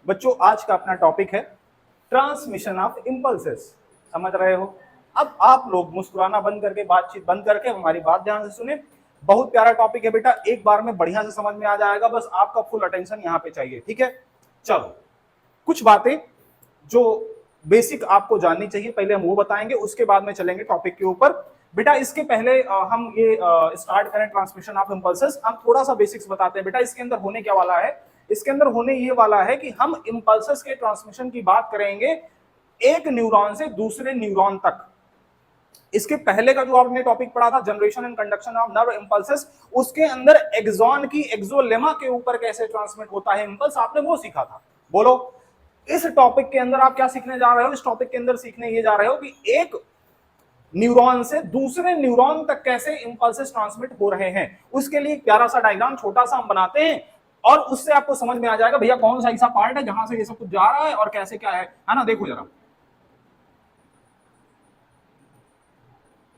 बच्चों आज का अपना टॉपिक है ट्रांसमिशन ऑफ इंपल्सेस। समझ रहे हो? अब आप लोग मुस्कुराना बंद करके, बातचीत बंद करके हमारी बात ध्यान से सुने। बहुत प्यारा टॉपिक है बेटा, एक बार में बढ़िया से समझ में आ जाएगा, बस आपका फुल अटेंशन यहाँ पे चाहिए। ठीक है, चलो कुछ बातें जो बेसिक आपको जाननी चाहिए पहले हम वो बताएंगे, उसके बाद में चलेंगे टॉपिक के ऊपर। बेटा इसके पहले हम ये स्टार्ट करें ट्रांसमिशन ऑफ इंपल्सेस, हम थोड़ा सा बेसिक्स बताते हैं। बेटा इसके अंदर होने क्या वाला है, इसके अंदर होने ये वाला है कि हम इंपल्सेस के ट्रांसमिशन की बात करेंगे एक न्यूरॉन से दूसरे न्यूरॉन तक। इसके पहले का जो आपने टॉपिक पढ़ा था generation and conduction of nerve impulses, उसके अंदर एक्सॉन की एक्सोलेमा के ऊपर कैसे ट्रांसमिट होता है इंपल्स, आपने वो सीखा था। बोलो इस टॉपिक के अंदर आप क्या सीखने जा रहे हो? इस टॉपिक के अंदर सीखने ये जा रहे हो कि एक न्यूरॉन से दूसरे न्यूरॉन तक कैसे इंपल्सेस ट्रांसमिट हो रहे हैं। उसके लिए एक प्यारा सा डायग्राम छोटा सा हम बनाते हैं और उससे आपको समझ में आ जाएगा भैया कौन सा ऐसा पार्ट है जहां से ये सब कुछ जा रहा है और कैसे क्या है ना। देखो जरा,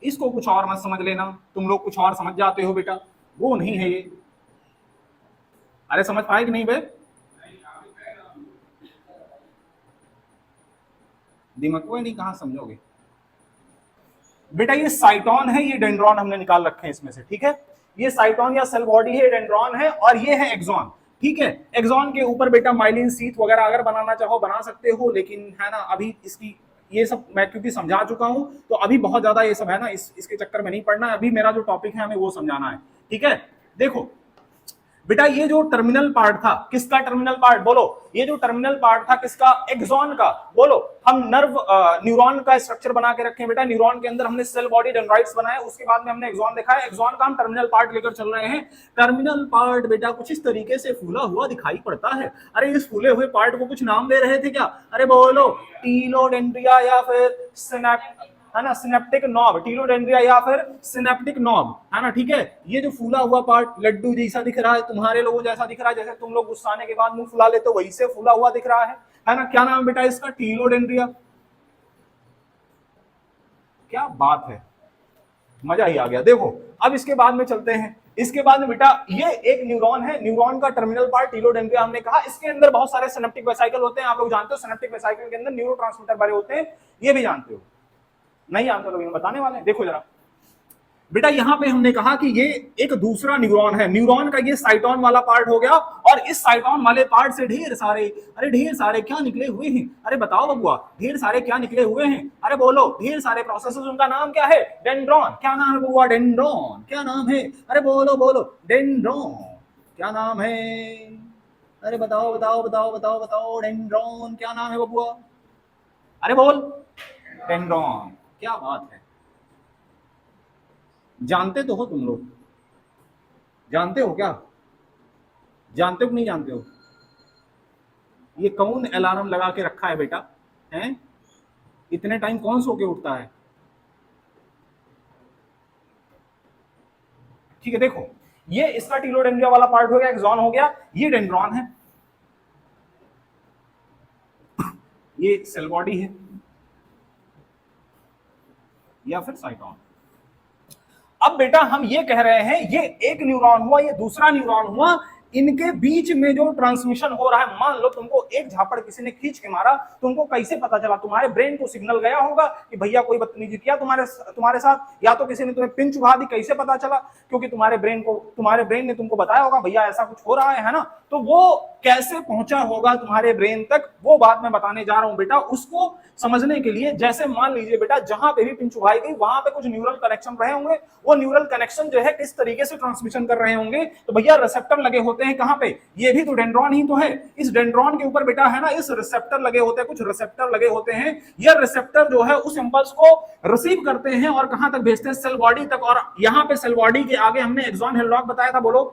इसको कुछ और मत समझ लेना, तुम लोग कुछ और समझ जाते हो बेटा, वो नहीं है ये। अरे समझ पाए कि नहीं बे? दिमाग को नहीं, कहां समझोगे बेटा? ये साइटोन है, ये डेंड्रॉन हमने निकाल रखे हैं इसमें से। ठीक है, ये साइटोन या सेल बॉडी है, डेंड्रॉन है, और ये है एक्सॉन। ठीक है, एक्सॉन के ऊपर बेटा माइलिन शीथ वगैरह अगर बनाना चाहो बना सकते हो, लेकिन है ना अभी इसकी ये सब मैं क्योंकि समझा चुका हूं तो अभी बहुत ज्यादा ये सब है ना इसके चक्कर में नहीं पड़ना है। अभी मेरा जो टॉपिक है हमें वो समझाना है। ठीक है, देखो बेटा ये जो टर्मिनल पार्ट था, किसका टर्मिनल पार्ट बोलो? ये जो टर्मिनल पार्ट था किसका? एक्सॉन का। बोलो, हम नर्व न्यूरॉन का स्ट्रक्चर बना के रखे हैं बेटा, न्यूरॉन के अंदर हमने सेल बॉडी डेंड्राइट्स बनाए, उसके बाद में हमने एक्सॉन देखा है, एक्सॉन का हम टर्मिनल पार्ट लेकर चल रहे हैं। टर्मिनल पार्ट बेटा कुछ इस तरीके से फूला हुआ दिखाई पड़ता है। अरे इस फूले हुए पार्ट को कुछ नाम दे रहे थे क्या? अरे बोलो, टीलोडेंड्रिया या फिर सिनेप्ट, है ना, सिनेप्टिक नॉब, टीलोडेंड्रिया या फिर सिनेप्टिक नॉब, है ना। ठीक है, ये जो फूला हुआ पार्ट लड्डू जैसा दिख रहा है, तुम्हारे लोगों जैसा दिख रहा है, जैसे तुम लोग गुस्साने के बाद मुंह फुला लेते हो वही से फूला हुआ दिख रहा है ना। क्या नाम बेटा इसका? टीलोडेंड्रिया। क्या बात है, मजा ही आ गया। देखो अब इसके बाद में चलते हैं, इसके बाद में बेटा ये एक न्यूरॉन है, न्यूरॉन का टर्मिनल पार्ट टीलोडेंड्रिया हमने कहा। इसके अंदर बहुत सारे सिनेप्टिक वेसिकल होते हैं, आप लोग जानते हो सिनेप्टिक वेसिकल के अंदर न्यूरोट्रांसमीटर भरे होते हैं, ये भी जानते हो? नहीं जानते लोग, बताने वाले हैं। देखो जरा बेटा यहां पे हमने कहा कि ये एक दूसरा न्यूरॉन है, न्यूरॉन का ये साइटोन वाला पार्ट हो गया, और इस साइटोन वाले पार्ट से ढेर सारे, अरे ढेर सारे क्या निकले हुए हैं? अरे बताओ बबुआ, ढेर सारे क्या निकले हुए हैं? अरे बोलो, ढेर सारे प्रोसेसेस, उनका नाम क्या है? डेंड्रॉन। क्या नाम है बबुआ? डेंड्रॉन। क्या नाम है? अरे बोलो बोलो, डेंड्रॉन। क्या नाम है? अरे बताओ बताओ बताओ बताओ बताओ, डेंड्रॉन क्या नाम है बबुआ? अरे बोल, डेंड्रॉन। क्या बात है, जानते तो हो तुम लोग, जानते हो क्या? जानते हो कि नहीं जानते हो? ये कौन अलार्म लगा के रखा है बेटा? हैं? इतने टाइम कौन सो के उठता है? ठीक है, देखो ये इसका टीलोडेंड्रिया वाला पार्ट हो गया, एक्सॉन हो गया, ये डेंड्रॉन है, ये सेल बॉडी है या फिर साइटोन। अब बेटा हम ये कह रहे हैं ये एक न्यूरॉन हुआ, ये दूसरा न्यूरॉन हुआ, इनके बीच में जो ट्रांसमिशन हो रहा है, मान लो तुमको एक झापड़ किसी ने खींच के मारा, तुमको कैसे पता चला? तुम्हारे ब्रेन को सिग्नल गया होगा कि भैया कोई बदतमीजी किया तुम्हारे साथ, या तो किसी ने तुम्हें पिन चुभा दी। कैसे पता चला? क्योंकि तुम्हारे ब्रेन ने तुमको बताया होगा भैया ऐसा कुछ हो रहा है ना। तो वो कैसे पहुंचा होगा तुम्हारे ब्रेन तक, वो बात मैं बताने जा रहा हूं बेटा। उसको समझने के लिए जैसे मान लीजिए बेटा जहां पे भी पिन चुभाई गई वहां पे कुछ न्यूरल कनेक्शन रहे होंगे, वो न्यूरल कनेक्शन जो है किस तरीके से ट्रांसमिशन कर रहे होंगे, तो भैया रिसेप्टर लगे होते हैं कहां पे? ये भी तो डेंड्रॉन ही तो है। इस डेंड्रॉन के ऊपर बेटा है ना इस रिसेप्टर लगे होते हैं, कुछ रिसेप्टर लगे होते हैं। ये रिसेप्टर जो है उस इंपल्स को रिसीव करते हैं और कहां तक भेजते हैं? सेल बॉडी तक। और यहां पे सेल बॉडी के आगे हमने एक्सॉन हिल्लॉक बताया था, बोलो।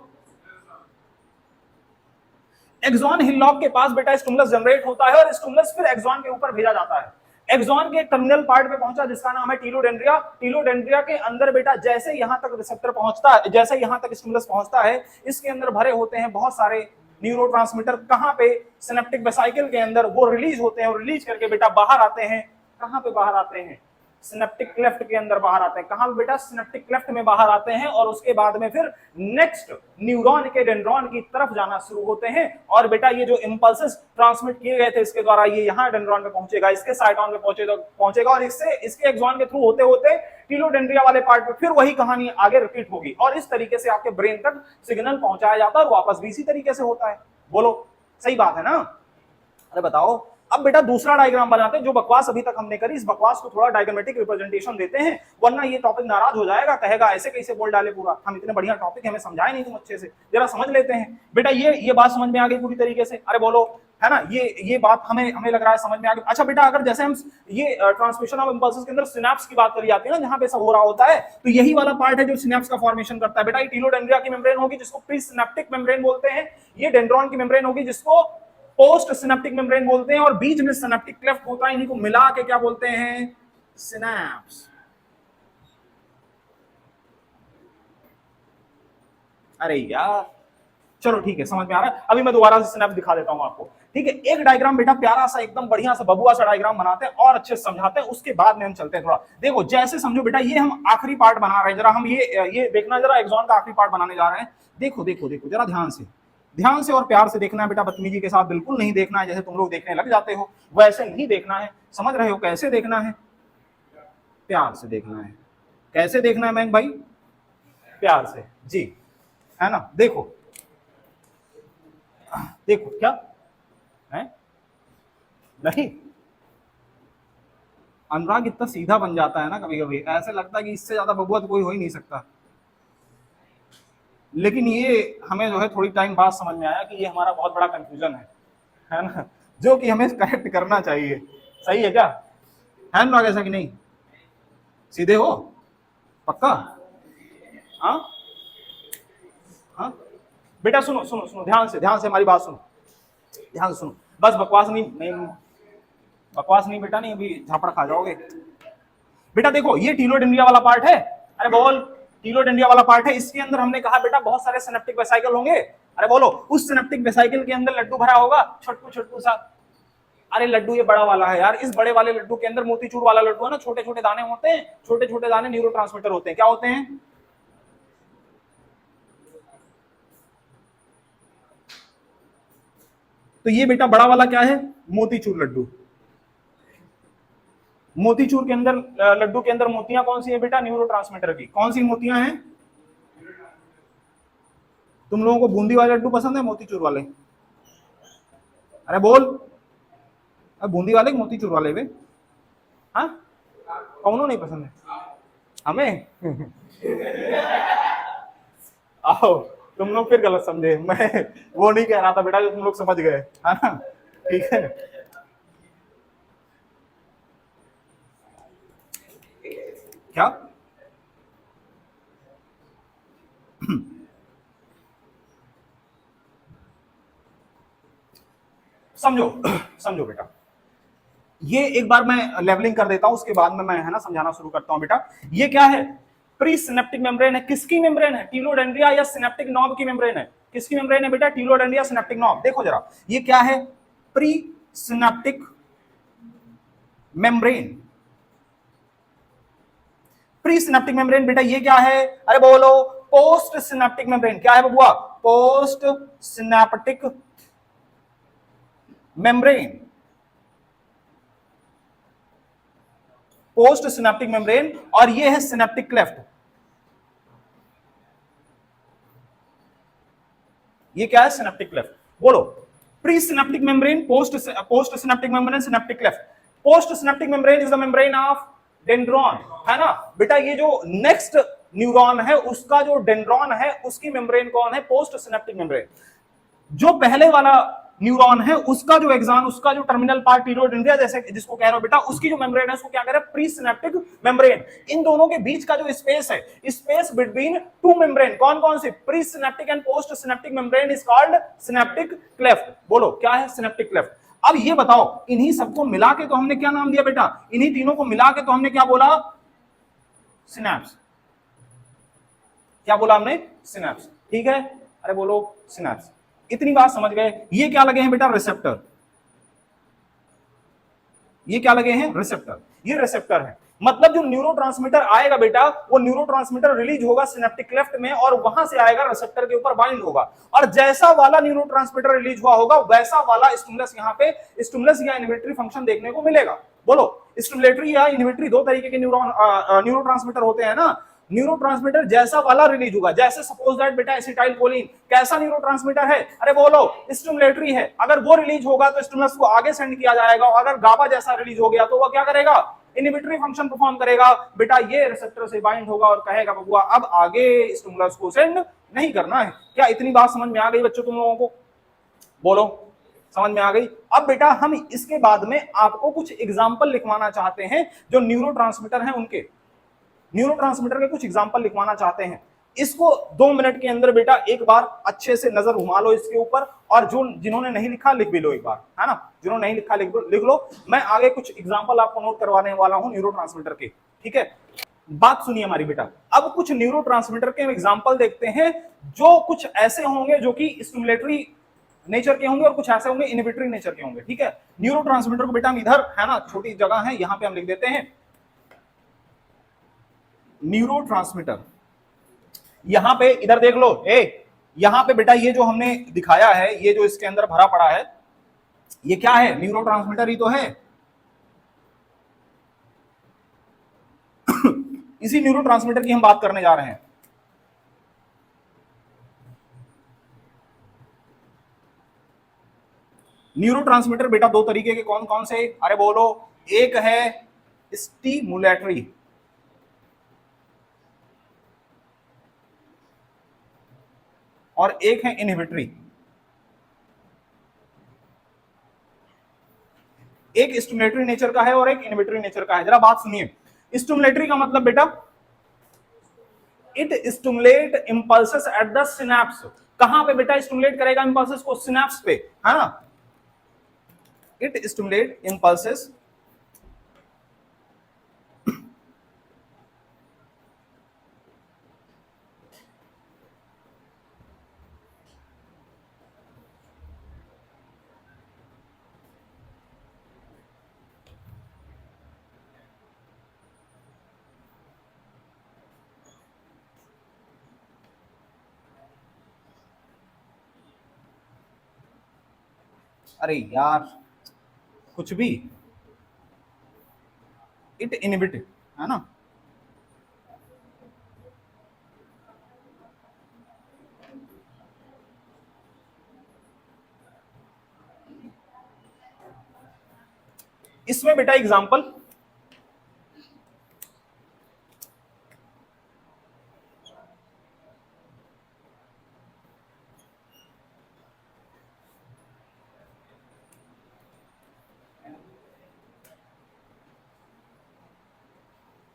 एक्सॉन हिल्लॉक के पास बेटा स्टिमुलस जनरेट होता है और स्टिमुलस फिर एक्सॉन के ऊपर भेजा जाता है। एक्सॉन के टर्मिनल पार्ट पे पहुंचा जिसका नाम है टीलोडेंड्रिया। टीलोडेंड्रिया के अंदर बेटा जैसे यहां तक रिसेप्टर पहुंचता है, जैसे यहां तक स्टिमुलस पहुंचता है, इसके अंदर भरे होते हैं बहुत सारे न्यूरोट्रांसमीटर। कहां पे? सिनेप्टिक वेसिकल के अंदर वो रिलीज होते हैं और रिलीज करके बेटा बाहर आते हैं। कहां पे बाहर आते हैं? सिनेप्टिक क्लेफ्ट के अंदर बाहर आते हैं। कहां बेटा? सिनेप्टिक क्लेफ्ट में बाहर आते हैं और उसके बाद में फिर नेक्स्ट न्यूरॉन के डेंड्रॉन की तरफ जाना शुरू होते हैं। और बेटा ये जो इंपल्सेस ट्रांसमिट किए गए थे इसके द्वारा ये यहां डेंड्रॉन में पहुंचेगा, इसके साइटोन में पहुंचेगा और इससे इसके एक्सॉन के थ्रू होते होते टीलोडेंड्रिया वाले पार्ट पे फिर वही कहानी आगे रिपीट होगी और इस तरीके से आपके ब्रेन तक सिग्नल पहुंचाया जाता है और वापस भी इसी तरीके से होता है। बोलो सही बात है ना? अरे बताओ। अब बेटा दूसरा डायग्राम बनाते हैं। जो बकवास अभी तक हमने करी इस बकवास को थोड़ा डायग्रामेटिक रिप्रेजेंटेशन देते हैं, वरना ये टॉपिक नाराज हो जाएगा, कहेगा ऐसे कैसे बोल डाले पूरा, हम इतने बढ़िया टॉपिक हमें समझाए नहीं तुम अच्छे से, जरा समझ लेते हैं। बेटा ये बात समझ में आ गई पूरी तरीके से? अरे बोलो, है ना? ये बात हमें लग रहा है समझ में आ गई। अच्छा बेटा, अगर जैसे हम ये ट्रांसमिशन ऑफ इंपल्सेस के अंदर सिनेप्स की बात करी जाती है ना, जहां पे सब हो रहा होता है, तो यही वाला पार्ट है जो सिनेप्स का फॉर्मेशन करता है। बेटा ये टीलोडेंड्रिया की मेम्ब्रेन होगी जिसको प्री सिनेप्टिक मेम्ब्रेन बोलते हैं, ये डेंड्रॉन की मेम्ब्रेन होगी जिसको पोस्ट सिनेप्टिक मेम्ब्रेन बोलते हैं और बीच में सिनेप्टिक क्लेफ्ट होता है, इन्हीं को मिला के क्या बोलते हैं? सिनेप्स। अरे यार चलो ठीक है, समझ में आ रहा है। अभी मैं दोबारा से सिनेप्स दिखा देता हूं आपको, ठीक है? एक डायग्राम बेटा प्यारा सा एकदम बढ़िया सा बबुआ सा डायग्राम बनाते हैं और अच्छे से समझाते हैं, उसके बाद में हम चलते हैं थोड़ा। देखो जैसे समझो बेटा, ये हम आखिरी पार्ट बना रहे हैं, जरा हम ये देखना, जरा एक्सॉन का आखिरी पार्ट बनाने जा रहे हैं। देखो देखो देखो जरा ध्यान से और प्यार से देखना है बेटा, बदतमीजी के साथ बिल्कुल नहीं देखना है जैसे तुम लोग देखने लग जाते हो, वैसे नहीं देखना है। समझ रहे हो कैसे देखना है? प्यार से देखना है। कैसे देखना है मैंग भाई? प्यार से जी, है ना? देखो देखो क्या है? नहीं, अनुराग इतना सीधा बन जाता है ना कभी कभी, ऐसे लगता है कि इससे ज्यादा बबुआ तो कोई हो ही नहीं सकता। लेकिन ये हमें जो है थोड़ी टाइम बाद समझ में आया कि ये हमारा बहुत बड़ा कंफ्यूजन है ना, जो कि हमें करेक्ट करना चाहिए। सही है क्या? है अनुराग ऐसा कि नहीं? सीधे हो पक्का? हाँ हाँ बेटा सुनो सुनो सुनो, ध्यान से हमारी बात सुनो, ध्यान से सुनो, बस बकवास नहीं बेटा, नहीं अभी झापड़ खा जाओगे। बेटा देखो ये टीलोडेंड्रिया वाला पार्ट है, अरे बोल, टीलोडेंड्रिया वाला पार्ट है, इसके अंदर हमने कहा बेटा बहुत सारे सिनेप्टिक वेसाइकल होंगे। अरे बोलो, उस सिनेप्टिक वेसाइकल के अंदर लड्डू भरा होगा, छोटू सा। अरे लड्डू ये बड़ा वाला है यार, इस बड़े वाले लड्डू के अंदर मोतीचूर वाला लड्डू है ना, छोटे छोटे दाने होते हैं, छोटे छोटे दाने न्यूरोट्रांसमीटर होते हैं। क्या होते हैं? तो ये बेटा बड़ा वाला क्या है? मोतीचूर लड्डू। मोतीचूर के अंदर, लड्डू के अंदर मोतियां कौन सी है बेटा? न्यूरोट्रांसमीटर की। कौन सी मोतियां हैं? तुम लोगों को बूंदी वाले लड्डू पसंद है मोतीचूर वाले? अरे बोल, अब बूंदी वाले मोतीचूर वाले वे? हाँ, कौनों नहीं पसंद है हमें? आओ, तुम लोग फिर गलत समझे, मैं वो नहीं कह रहा था बेटा जो तुम लोग समझ गए, है ना? ठीक है। क्या? समझो बेटा, ये एक बार मैं लेवलिंग कर देता हूं, उसके बाद में मैं है ना समझाना शुरू करता हूं। बेटा ये क्या है? प्री सिनेप्टिक मेम्ब्रेन है। किसकी मेम्ब्रेन है? टीलोडेंड्रिया या सिनेप्टिक नॉब की मेम्ब्रेन है? किसकी मेम्ब्रेन है बेटा? टीलोडेंड्रिया सिनेप्टिक नॉब। देखो जरा ये क्या है? Pre synaptic membrane. Pre synaptic membrane बेटा ये क्या है? अरे बोलो, पोस्ट सिनेप्टिक मेम्ब्रेन। क्या है बबुआ? Post synaptic membrane. Post synaptic membrane, और ये है सिनेप्टिक क्लेफ्ट। ये क्या है? Synaptic cleft. बोलो, pre synaptic membrane, post synaptic membrane, synaptic cleft. Post synaptic membrane is the membrane of dendron, है ना बेटा? ये जो नेक्स्ट न्यूरॉन है उसका जो डेंड्रॉन है उसकी मेम्ब्रेन कौन है? Post synaptic membrane. जो पहले वाला न्यूरॉन है उसका जो एक्सॉन, उसका जो टर्मिनल पार्ट टीलोडेंड्रिया जैसे जिसको कह रहे हो बेटा, उसकी जो मेम्ब्रेन है उसको क्या कह रहे हैं? Pre synaptic membrane. इन दोनों के बीच का जो स्पेस है, स्पेस बिटवीन टू मेम्ब्रेन, कौन कौन सी? Pre synaptic and post synaptic membrane is called synaptic cleft. बोलो क्या है? Synaptic cleft. अब ये बताओ, इन्हीं सबको मिला के तो हमने क्या नाम दिया बेटा? इन्हीं तीनों को मिला के तो हमने क्या बोला? सिनेप्स। क्या बोला हमने? सिनेप्स। ठीक है, अरे बोलो सिनेप्स। इतनी बात समझ गए? ये क्या लगे हैं बेटा? रिसेप्टर। ये क्या लगे हैं? रिसेप्टर। ये रिसेप्टर है। मतलब जो न्यूरोट्रांसमीटर आएगा बेटा, वो न्यूरोट्रांसमीटर रिलीज होगा सिनेप्टिक क्लेफ्ट में और वहां से आएगा रिसेप्टर के ऊपर बाइंड होगा, और जैसा वाला न्यूरोट्रांसमीटर रिलीज हुआ होगा वैसा वाला स्टिमुलस यहाँ पे स्टिमुलस या इनहिबिटरी फंक्शन देखने को मिलेगा। बोलो, स्टिमुलेटरी या इनहिबिटरी दो तरीके के न्यूरोट्रांसमीटर होते हैं ना। न्यूरोट्रांसमीटर जैसा वाला रिलीज होगा, जैसे सपोज दैट बेटा एसिटाइल कोलिन कैसा न्यूरोट्रांसमीटर है, अरे बोलो स्टिमुलेटरी है, अगर वो रिलीज होगा तो स्टिमुलस को आगे सेंड किया जाएगा, और अगर गाबा जैसा रिलीज हो गया तो वो क्या करेगा, इनहिबिटरी फंक्शन परफॉर्म करेगा बेटा, ये रिसेप्टर से बाइंड होगा और कहेगा बबुआ अब आगे स्टिमुलस को सेंड नहीं करना है। क्या इतनी बात समझ में आ गई बच्चों तुम लोगों को? बोलो, समझ में आ गई? अब बेटा हम इसके बाद में आपको कुछ एग्जांपल लिखवाना चाहते हैं जो न्यूरोट्रांसमीटर हैं उनके, न्यूरोट्रांसमीटर के कुछ एग्जांपल लिखवाना चाहते हैं। इसको 2 मिनट के अंदर बेटा एक बार अच्छे से नजर घुमा लो इसके ऊपर, और जो जिन्होंने नहीं लिखा लिख भी लो एक बार, है ना, जिन्होंने नहीं लिखा लिख लो। मैं आगे कुछ एग्जांपल आपको नोट करवाने वाला हूं न्यूरोट्रांसमीटर के, ठीक है? बात सुनिए हमारी बेटा, अब कुछ न्यूरोट्रांसमीटर के एग्जांपल देखते हैं जो कुछ ऐसे होंगे जो कि स्टिमुलेटरी नेचर के होंगे और कुछ ऐसे होंगे इनहिबिटरी नेचर के होंगे, ठीक है? न्यूरोट्रांसमीटर को बेटा हम इधर, है ना, छोटी जगह है यहां पे हम लिख देते हैं न्यूरोट्रांसमीटर। यहां पे इधर देख लो, यहां पे बेटा ये जो हमने दिखाया है, ये जो इसके अंदर भरा पड़ा है, ये क्या है? न्यूरोट्रांसमीटर ही तो है। इसी न्यूरोट्रांसमीटर की हम बात करने जा रहे हैं। न्यूरोट्रांसमीटर बेटा दो तरीके के कौन कौन से? अरे बोलो, एक है स्टिमुलेटरी, और एक है इनहिबिटरी। एक स्टिमुलेटरी नेचर का है और एक इनहिबिटरी नेचर का है। जरा बात सुनिए, स्टिमुलेटरी का मतलब बेटा it stimulate impulses at the synapse. कहां पे बेटा स्टिमुलेट करेगा इंपल्सेस को? सिनेप्स पे, है ना। इट स्टिमुलेट इंपल्सेस अरे यार कुछ भी, इट इनहिबिट, है ना। इसमें बेटा एग्जांपल,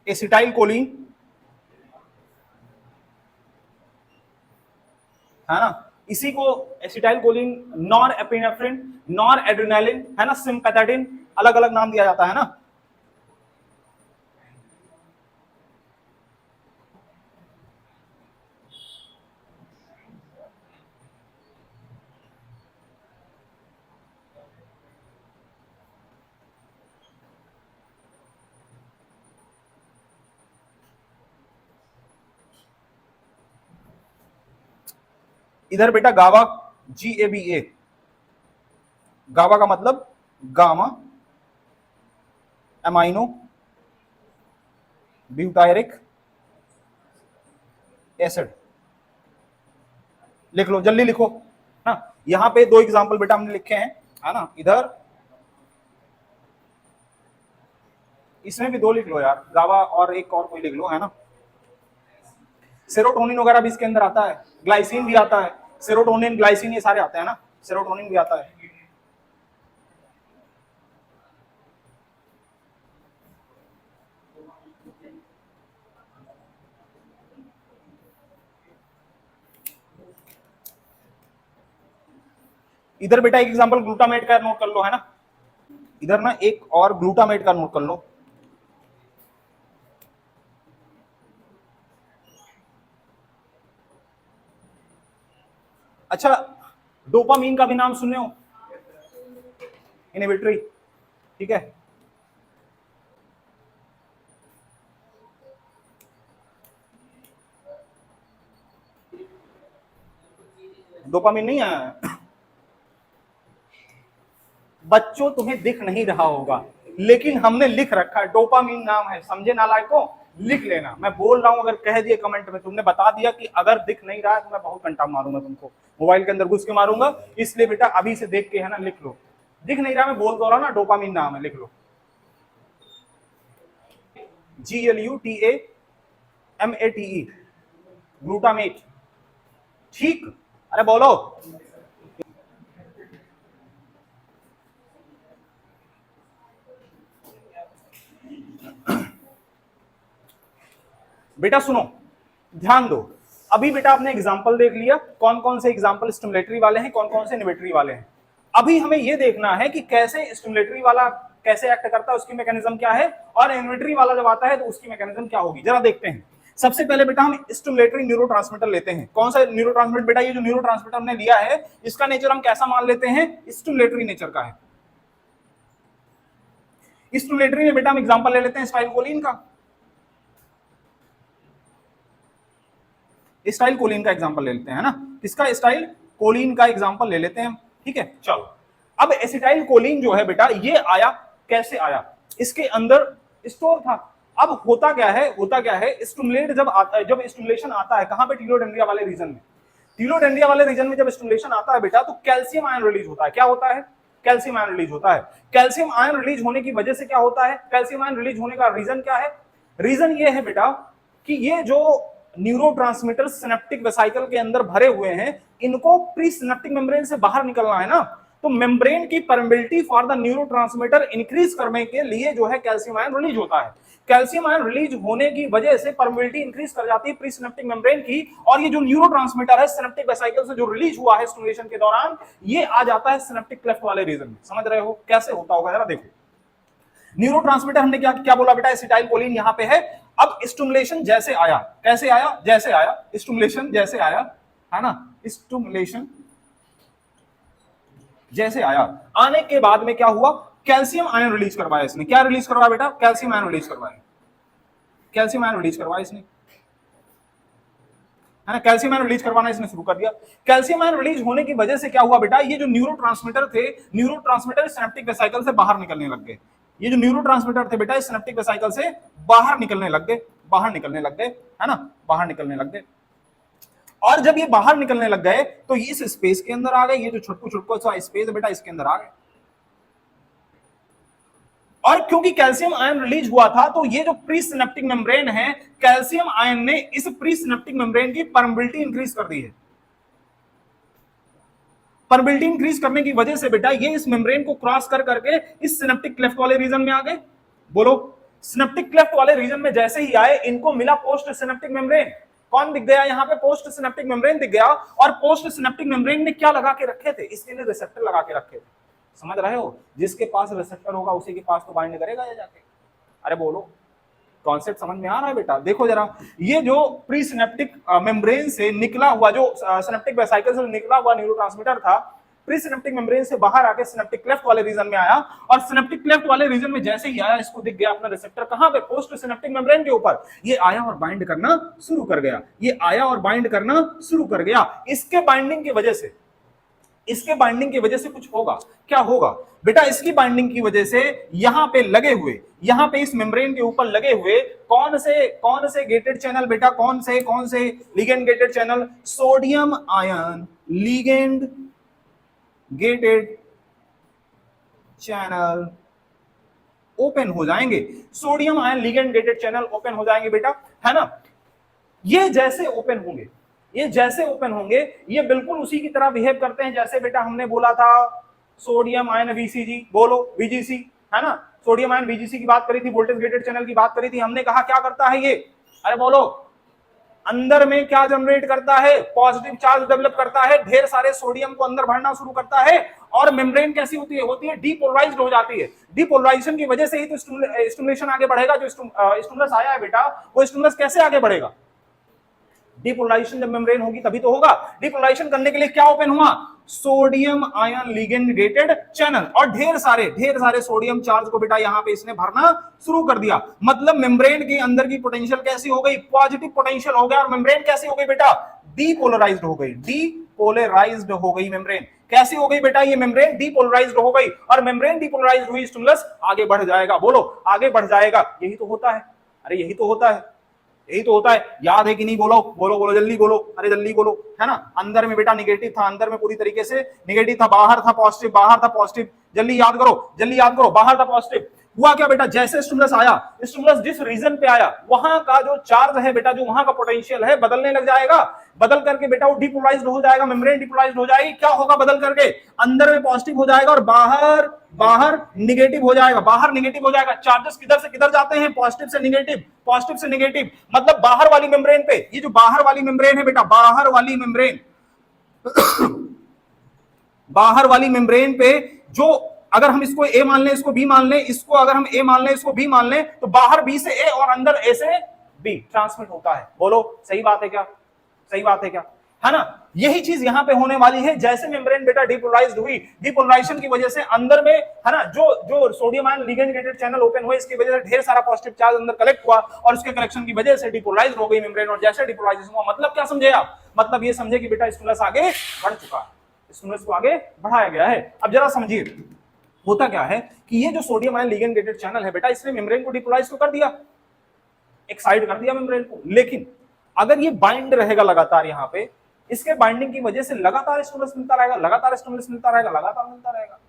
एसिटाइल कोलिन, है ना, इसी को acetyl choline, nor epinephrine, nor adrenaline, है ना, सिम्पैथेटिन, अलग अलग नाम दिया जाता है ना। इधर बेटा गावा, GABA, गावा का मतलब गामा एमाइनो ब्यूटायरिक एसिड। लिख लो, जल्दी लिखो ना। यहां पे दो एग्जांपल बेटा हमने लिखे हैं, है ना, इधर इसमें भी दो लिख लो यार, गावा और एक और कोई लिख लो, है ना। सेरोटोनिन वगैरह भी इसके अंदर आता है, ग्लाइसिन भी आता है, सेरोटोनिन ग्लाइसिन ये सारे आते हैं ना, सेरोटोनिन भी आता है। इधर बेटा एक एग्जांपल ग्लूटामेट का नोट कर लो, है ना, इधर ना एक और ग्लूटामेट का नोट कर लो। अच्छा, डोपामीन का भी नाम सुने हो, इनहिबिटरी, ठीक है। डोपामिन नहीं आया है। बच्चों तुम्हें दिख नहीं रहा होगा, लेकिन हमने लिख रखा है, डोपामिन नाम है, समझे नालायकों, लिख लेना। मैं बोल रहा हूं, अगर कह दिए कमेंट में, तुमने बता दिया कि अगर दिख नहीं रहा है तो मैं बहुत घंटा मारूंगा तुमको, मोबाइल के अंदर घुस के मारूंगा, इसलिए बेटा अभी से देख के है ना लिख लो। दिख नहीं रहा, मैं बोल तो रहा ना, डोपामिन नाम है, लिख लो। GLUTAMATE, glutamate. ठीक, अरे बोलो। बेटा सुनो, ध्यान दो। अभी बेटा आपने एग्जाम्पल देख लिया, कौन कौन से एग्जाम्पल स्टिमुलेटरी वाले हैं, कौन कौन से इनहिबिटरी वाले हैं। अभी हमें यह देखना है कि कैसे स्टिमुलेटरी वाला कैसे एक्ट करता है, उसकी मैकेनिज्म क्या है, और इनहिबिटरी वाला जब आता है तो उसकी मैकेनिज्म क्या होगी, जरा देखते हैं। सबसे पहले बेटा हम स्टिमुलेटरी न्यूरोट्रांसमीटर लेते हैं। कौन सा न्यूरोट्रांसमीटर बेटा, ये जो न्यूरोट्रांसमीटर हमने लिया है इसका नेचर हम कैसा मान लेते हैं, स्टिमुलेटरी नेचर का है। स्टिमुलेटरी में बेटा हम एग्जांपल ले लेते हैं स्टाइलकोलिन का। स्टाइल कोलिन का एग्जांपल ले लेते हैं, है ना, किसका, स्टाइल कोलिन का एग्जांपल ले लेते हैं। ठीक है, चलो। अब एसिटाइल कोलिन जो है बेटा, ये आया, कैसे आया, इसके अंदर स्टोर था। अब होता क्या है, होता क्या है, स्टिमुलेट जब आता है, जब स्टिमुलेशन आता है कहां पे, टीलोडेंड्रिया वाले रीजन में। टीलोडेंड्रिया वाले रीजन में जब स्टिमुलेशन आता है बेटा, तो कैल्शियम आयन रिलीज होता है। क्या होता है, कैल्शियम आयन रिलीज होता है। कैल्शियम आयन रिलीज होने की वजह से क्या होता है, कैल्शियम आयन रिलीज होने का रीजन क्या है, रीजन ये है बेटा कि ये जो न्यूरोट्रांसमीटर सिनेप्टिक वेसिकल के अंदर भरे हुए हैं, इनको प्री सिनेप्टिक मेम्ब्रेन से बाहर निकलना है ना, तो मेम्ब्रेन की permeability for the neurotransmitter increase करने के लिए जो है कैल्शियम आयन रिलीज होता है। कैल्शियम आयन रिलीज होने की वजह से परमिबिलिटी इंक्रीज कर जाती है प्री सिनेप्टिक मेम्ब्रेन की, और ये जो न्यूरोट्रांसमीटर है सिनेप्टिक वेसिकल से जो रिलीज हुआ है स्टिमुलेशन के दौरान, ये आ जाता है सिनेप्टिक क्लेफ्ट वाले रीजन में। समझ रहे हो कैसे होता होगा, जरा देखो। न्यूरोट्रांसमीटर हमने क्या क्या बोला बेटा, एसिटाइलकोलिन यहां पे है। अब स्टिमुलेशन जैसे आया, कैसे आया, जैसे आया, स्टिमुलेशन जैसे आया, है ना, स्टिमुलेशन जैसे आया, आने के बाद में क्या हुआ, कैल्शियम आयन रिलीज करवाया इसने। क्या रिलीज करवाया बेटा, कैल्शियम आयन रिलीज करवाया, कैल्शियम आयन रिलीज करवाया इसने, है ना, कैल्शियम आयन रिलीज करवाना इसने शुरू कर दिया। कैल्शियम आयन रिलीज होने की वजह से क्या हुआ बेटा, ये जो न्यूरोट्रांसमीटर थे, न्यूरोट्रांसमीटर सिनेप्टिक वेसिकल से बाहर निकलने लग गए। ये जो न्यूरोट्रांसमीटर थे बेटा, सिनेप्टिक वेसिकल से बाहर निकलने लग गए, बाहर निकलने लग गए, है ना, बाहर निकलने लग गए। और जब ये बाहर निकलने लग गए तो इस स्पेस के अंदर आ गए, ये जो छुटकू छुटकू सा स्पेस है बेटा, इसके अंदर आ गए। और क्योंकि कैल्शियम आयन रिलीज हुआ था, तो ये जो प्री सिनेप्टिक मेम्ब्रेन है, कैल्शियम आयन ने इस प्री सिनेप्टिक मेम्ब्रेन की परमिबिलिटी इंक्रीज कर दी है। परमिबिलिटी इंक्रीज करने की वजह से बेटा ये इस मेम्ब्रेन को क्रॉस कर करके इस सिनेप्टिक क्लेफ्ट वाले रीजन में आ गए। बोलो, सिनेप्टिक क्लेफ्ट वाले रीजन में जैसे ही आए, इनको मिला पोस्ट सिनेप्टिक मेम्ब्रेन। कौन दिख गया यहाँ पे, पोस्ट सिनेप्टिक मेम्ब्रेन दिख गया। और पोस्ट सिनेप्टिक मेम्ब्रेन ने क्या लगा के रखे थे, इसके लिए रिसेप्टर लगा के रखे थे। समझ रहे हो, जिसके पास रिसेप्टर होगा उसी के पास तो बाइंड करेगा ये जाके। अरे बोलो, कॉन्सेप्ट समझ में आ रहा है बेटा। देखो जरा, ये जो प्री सिनेप्टिक मेम्ब्रेन से निकला हुआ, जो सिनेप्टिक वेसिकल से निकला हुआ न्यूरोट्रांसमीटर था, प्री सिनेप्टिक मेम्ब्रेन से बाहर आके सिनेप्टिक क्लेफ्ट वाले रीजन में आया। और सिनेप्टिक क्लेफ्ट वाले रीजन में जैसे ही आया, इसको दिख गया अपना रिसेप्टर कहां पे, पोस्ट सिनेप्टिक मेम्ब्रेन के ऊपर। ये आया और बाइंड करना शुरू कर गया, ये आया और बाइंड करना शुरू कर गया। इसके बाइंडिंग की वजह से, इसके बाइंडिंग की वजह से कुछ होगा। क्या होगा बेटा, इसकी बाइंडिंग की वजह से यहां पे लगे हुए, यहां पे इस मेम्ब्रेन के ऊपर लगे हुए कौन से गेटेड चैनल बेटा, कौन से ligand gated channel, sodium ion ligand gated channel open हो जाएंगे। Sodium ion ligand gated channel open हो जाएंगे बेटा, है ना। ये जैसे ओपन होंगे, ये जैसे ओपन होंगे, ये बिल्कुल उसी की तरह बिहेव करते हैं जैसे बेटा हमने बोला था सोडियम आयन वीसीजी, बोलो वीजीसी, है ना। सोडियम आयन वीजीसी की बात करी थी, वोल्टेज गेटेड चैनल की बात करी थी। हमने कहा क्या करता है ये, अरे बोलो, अंदर में क्या जनरेट करता है, पॉजिटिव चार्ज डेवलप करता है, ढेर सारे सोडियम को अंदर भरना शुरू करता है। और मेम्ब्रेन कैसी होती है डीपोलराइज्ड हो जाती है। डीपोलराइजेशन की वजह से ही तो स्टिमुलेशन आगे बढ़ेगा। जो स्टिमुलस आया है बेटा, वो स्टिमुलस कैसे आगे बढ़ेगा, डीपोलराइजेशन जब मेम्ब्रेन होगी तभी तो होगा। डीपोलराइजेशन करने के लिए क्या ओपन हुआ, sodium ion ligand gated channel, और ढेर सारे सोडियम चार्ज को बेटा यहां पे इसने भरना शुरू कर दिया। मतलब मेम्ब्रेन के अंदर की पोटेंशियल कैसी हो गई, पॉजिटिव पोटेंशियल हो गया। और मेम्ब्रेन कैसी हो गई बेटा, डीपोलराइज्ड हो गई, डीपोलराइज्ड हो गई मेम्ब्रेन। कैसी हो गई बेटा ये मेम्ब्रेन? डीपोलराइज्ड हो गई, और मेम्ब्रेन डीपोलराइज्ड हुई, स्टिमुलस आगे बढ़ जाएगा। बोलो आगे बढ़ जाएगा, यही तो होता है। अरे यही तो होता है, यही तो होता है। याद है कि नहीं? बोलो बोलो बोलो, जल्दी बोलो, अरे जल्दी बोलो, है ना। अंदर में बेटा निगेटिव था, अंदर में पूरी तरीके से निगेटिव था, बाहर था पॉजिटिव, बाहर था पॉजिटिव। जल्दी याद करो, जल्दी याद करो, बाहर था पॉजिटिव। हुआ क्या बेटा? जैसे स्टिमुलस आया, स्टिमुलस जिस रीजन पे आया वहां का जो चार्ज है बेटा, जो वहां का पोटेंशियल है, बदलने लग जाएगा। बदल करके बेटा वो डिपोलराइज्ड हो जाएगा, मेम्ब्रेन डिपोलराइज्ड हो जाएगी। क्या होगा बदल करके? अंदर में पॉजिटिव हो जाएगा और बाहर बाहर निगेटिव हो जाएगा। बाहर निगेटिव हो जाएगा। चार्जेस किधर से किधर जाते हैं? पॉजिटिव से निगेटिव, पॉजिटिव से निगेटिव। मतलब बाहर वाली मेम्ब्रेन पे, ये जो बाहर वाली मेम्ब्रेन है बेटा, बाहर वाली मेम्ब्रेन बाहर वाली मेम्ब्रेन पे जो, अगर हम इसको ए मान लें, इसको बी मान लें, इसको अगर हम ए मान लें, इसको बी मान लें, तो बाहर बी से ए और अंदर ए से बी ट्रांसमिट होता है। बोलो सही बात है क्या? सही बात है क्या? है ना। यही चीज यहां पे होने वाली है। जैसे मेम्ब्रेन बेटा डिपोलराइज्ड हुई, डिपोलराइजेशन की वजह से अंदर में, है ना, जो जो sodium ion ligand gated channel open हुए, इसकी वजह से ढेर सारा पॉजिटिव चार्ज अंदर कलेक्ट हुआ, और उसके कलेक्शन की वजह से डिपोलराइज्ड हो गई मेम्ब्रेन। और जैसे डिपोलराइजेशन हुआ, मतलब क्या समझे आप? मतलब ये समझे कि बेटा स्टिमुलस आगे बढ़ चुका है, स्टिमुलस को आगे बढ़ाया गया है। अब जरा समझिए होता क्या है कि ये जो sodium ion ligand gated channel है बेटा, इसने मेम्ब्रेन को डिपोलराइज तो कर दिया, एक्साइट कर दिया मेम्ब्रेन को, लेकिन अगर ये बाइंड रहेगा लगातार यहाँ पे, इसके बाइंडिंग की वजह से लगातार स्टिमुलस मिलता रहेगा, लगातार स्टिमुलस मिलता रहेगा, लगातार मिलता रहेगा।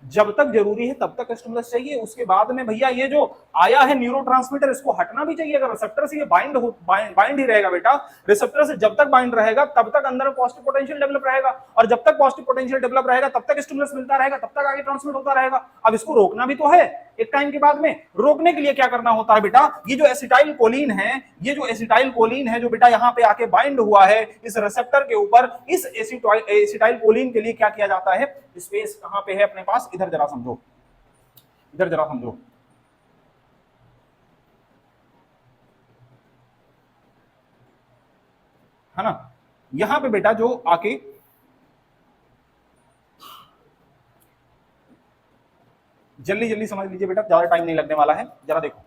जब तक जरूरी है तब तक स्टिमुलस चाहिए। उसके बाद में भैया ये जो आया है न्यूरोट्रांसमीटर, इसको हटना भी चाहिए। अगर रिसेप्टर से ये बाइंड ही रहेगा बेटा, रिसेप्टर से जब तक बाइंड रहेगा तब तक अंदर में पॉजिटिव पोटेंशियल डेवलप रहेगा, और जब तक पॉजिटिव पोटेंशियल डेवलप रहेगा तब तक स्टिमुलस मिलता रहेगा, तब तक आगे ट्रांसमिट होता रहेगा। अब इसको रोकना भी तो है एक टाइम के बाद में। रोकने के लिए क्या करना होता है बेटा? ये जो एसिटाइल कोलिन है, ये जो एसिटाइल कोलिन है, जो बेटा यहाँ पे आके बाइंड हुआ है इस रिसेप्टर के ऊपर, इस एसिटाइल कोलिन के लिए क्या किया जाता है? स्पेस कहां पे है अपने पास? इधर जरा समझो, इधर जरा समझो। है ना, यहां पे बेटा जो आके जल्दी जल्दी समझ लीजिए बेटा, ज्यादा टाइम नहीं लगने वाला है। जरा देखो,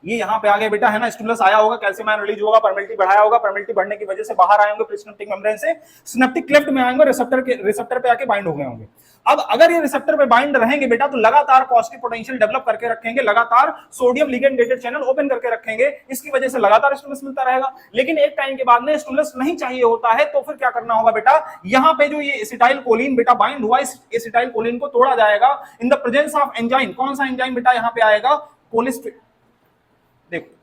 ये यहाँ पे आ गया बेटा, है ना। स्टिमुलस आया होगा, कैल्शियम आयन रिलीज होगा, परमिलिटी बढ़ाया होगा, परमिलिटी बढ़ने की वजह से बाहर आए होंगे प्रिसिनेप्टिक मेम्ब्रेन से, सिनेप्टिक क्लेफ्ट में आएंगे, रिसेप्टर पे आके बाइंड हो गए होंगे। अब अगर ये रिसेप्टर पे बाइंड रहेंगे बेटा, तो लगातार पॉजिटिव पोटेंशियल डेवलप करके रखेंगे, लगातार sodium ligand gated channel open करके रखेंगे, इसकी वजह से लगातार स्टिमुलस मिलता रहेगा। लेकिन एक टाइम के बाद में स्टिमुलस नहीं चाहिए होता है, तो फिर क्या करना होगा बेटा? यहाँ पे जो ये एसिटाइल कोलिन बेटा बाइंड हुआ, इस एसिटाइल कोलिन को तोड़ा जाएगा in the presence of enzyme. कौन सा एंजाइम बेटा यहाँ पे आएगा? कोलेस्ट्रेल। देखो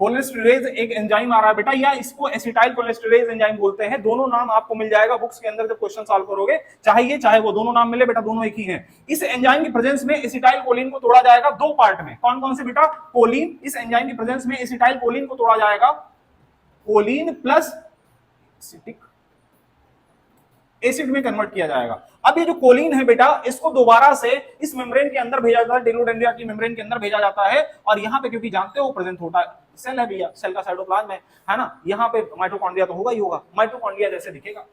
कोलेस्टेरेज एक एंजाइम आ रहा है बेटा, या इसको एसिटाइल कोलेस्टेरेज एंजाइम बोलते हैं। दोनों नाम आपको मिल जाएगा बुक्स के अंदर जब क्वेश्चन सॉल्व करोगे, चाहे ये चाहे वो, दोनों नाम मिले बेटा, दोनों एक ही हैं। इस एंजाइम की प्रेजेंस में एसिटाइल कोलिन को तोड़ा जाएगा दो पार्ट में। कौन कौन से बेटा? कोलिन, इस एंजाइम की प्रेजेंस में एसिटाइल कोलिन को तोड़ा जाएगा, कोलिन प्लस एसिटिक एसिड में कन्वर्ट किया जाएगा। अब ये जो कोलिन है बेटा, इसको दोबारा से इस मेम्ब्रेन के अंदर भेजा जाता है, डेनोडेंड्रिया की मेम्ब्रेन के अंदर भेजा जाता है, और यहाँ पे क्योंकि जानते हो प्रेजेंट होता है, सेल है भैया, सेल का साइटोप्लाज्म है ना, यहाँ पे माइटोकॉन्ड्रिया तो होगा ही होगा, माइटोकॉन्ड्रिया जैसे दिखेगा।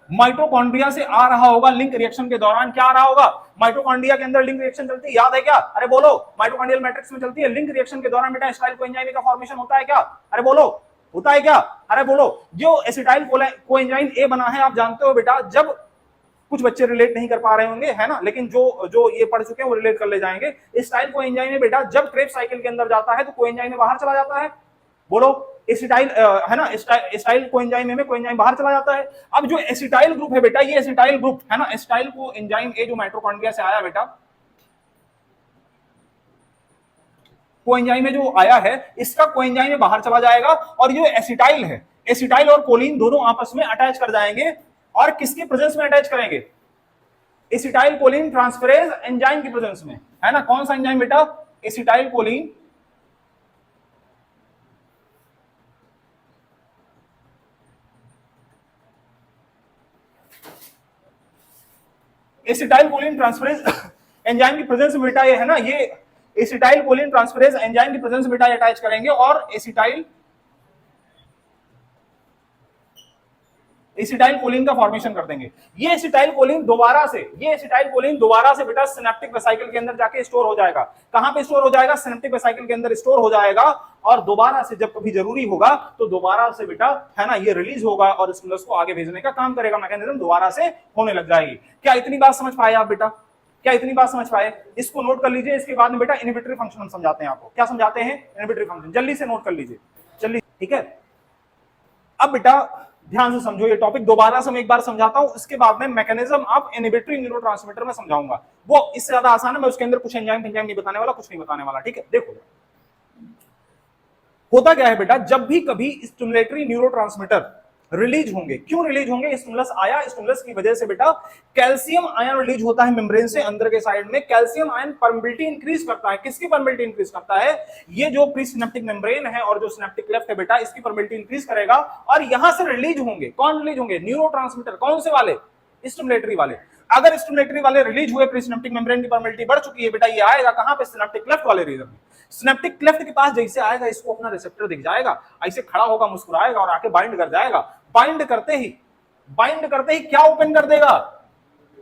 माइटोकॉन्ड्रिया से आ रहा होगा लिंक रिएक्शन के दौरान, क्या आ रहा होगा? माइटोकॉन्ड्रिया के अंदर लिंक रिएक्शन चलती है, याद है क्या? अरे बोलो, माइटोकॉन्ड्रियल मैट्रिक्स में चलती है। लिंक रिएक्शन के दौरान बेटा एसिटाइल कोएंजाइम का फॉर्मेशन होता है क्या? अरे बोलो, होता है क्या? अरे बोलो, जो एसिटाइल कोएंजाइम ए बना है, आप जानते हो बेटा, जब कुछ बच्चे रिलेट नहीं कर पा रहे होंगे, है ना, लेकिन जो जो ये पढ़ चुके हैं वो रिलेट कर ले जाएंगे। एसिटाइल कोएंजाइम में बेटा जब क्रेब्स साइकिल के अंदर जाता है तो कोएंजाइम में बाहर चला जाता है। बोलो, एसिटाइल है ना, एसिटाइल कोएंजाइम में कोएंजाइम बाहर चला जाता है। अब जो एसिटाइल ग्रुप है बेटा, ये एसिटाइल ग्रुप है ना, एसिटाइल कोएंजाइम ए जो माइटोकॉन्ड्रिया से आया बेटा, कोएंजाइम में जो आया है, इसका कोएंजाइम में बाहर चला जाएगा, और ये एसिटाइल है, एसिटाइल और कोलिन दोनों आपस में अटैच कर जाएंगे, और किसके प्रेजेंस में अटैच करेंगे? एसिटाइल कोलिन ट्रांसफरेज एंजाइम की प्रेजेंस में, है ना। कौन सा एंजाइम बेटा? Acetyl choline acetyl choline transferase enzyme की प्रेजेंस में बेटा, ये है ना, ये एसिटाइल कोलिन ट्रांसफरेज एंजाइम की प्रेजेंस में बेटा अटैच करेंगे और एसिटाइल कोलिन का फॉर्मेशन कर देंगे। ये एसिटाइल कोलिन दोबारा से बेटा सिनेप्टिक वेसिकल के अंदर जाके स्टोर हो जाएगा। कहां पे स्टोर हो जाएगा? सिनेप्टिक वेसिकल के अंदर स्टोर हो जाएगा और दोबारा से जब कभी जरूरी होगा तो दोबारा से बेटा है ना ये रिलीज होगा और स्टिमुलस को आगे भेजने का काम करेगा। मैकेनिज्म दोबारा से होने लग जाएगी। क्या इतनी बात समझ पाए आप बेटा? क्या इतनी बात समझ पाए? इसको नोट कर लीजिए। इसके बाद में बेटा इनहिबिटरी फंक्शन हम समझाते हैं आपको। क्या समझाते हैं? Inhibitory function. जल्दी से नोट कर लीजिए, चलिए ठीक है। अब बेटा ध्यान से समझो ये टॉपिक, दोबारा से मैं एक बार समझाता हूं, इसके बाद में मैकेनिज्म ऑफ इनहिबिटरी न्यूरोट्रांसमीटर में समझाऊंगा। वो इससे ज्यादा आसान है, मैं उसके अंदर कुछ एंजाइम नहीं बताने वाला, कुछ नहीं बताने वाला, ठीक है। देखो होता क्या है बेटा, जब भी कभी स्टिमुलेटरी न्यूरोट्रांसमीटर रिलीज होंगे, क्यों रिलीज होंगे? स्टिमुलस आया, स्टिमुलस की वजह से बेटा कैल्शियम आयन रिलीज होता है मेम्ब्रेन से अंदर के साइड में। कैल्शियम आयन परमिबिलिटी इंक्रीज करता है। किसकी परमिबिलिटी इंक्रीज करता है? ये जो प्रीसिनेप्टिक मेम्ब्रेन है और जो सिनेप्टिक क्लेफ्ट है बेटा, इसकी परमिबिलिटी इंक्रीज करेगा और यहां से रिलीज होंगे। कौन रिलीज होंगे? न्यूरोट्रांसमीटर। कौन से वाले? स्टिमुलेटरी वाले। अगर स्टिमुलेटरी वाले रिलीज हुए, प्रीसिनेप्टिक मेम्ब्रेन की परमिबिलिटी बढ़ चुकी है बेटा, ये आएगा कहां पे? सिनेप्टिक क्लेफ्ट वाले रीजन में। सिनेप्टिक क्लेफ्ट के पास जैसे आएगा, इसको अपना रिसेप्टर दिख जाएगा, ऐसे खड़ा होगा, मुस्कुराएगा और आके बाइंड कर जाएगा। बाइंड करते ही क्या ओपन कर देगा?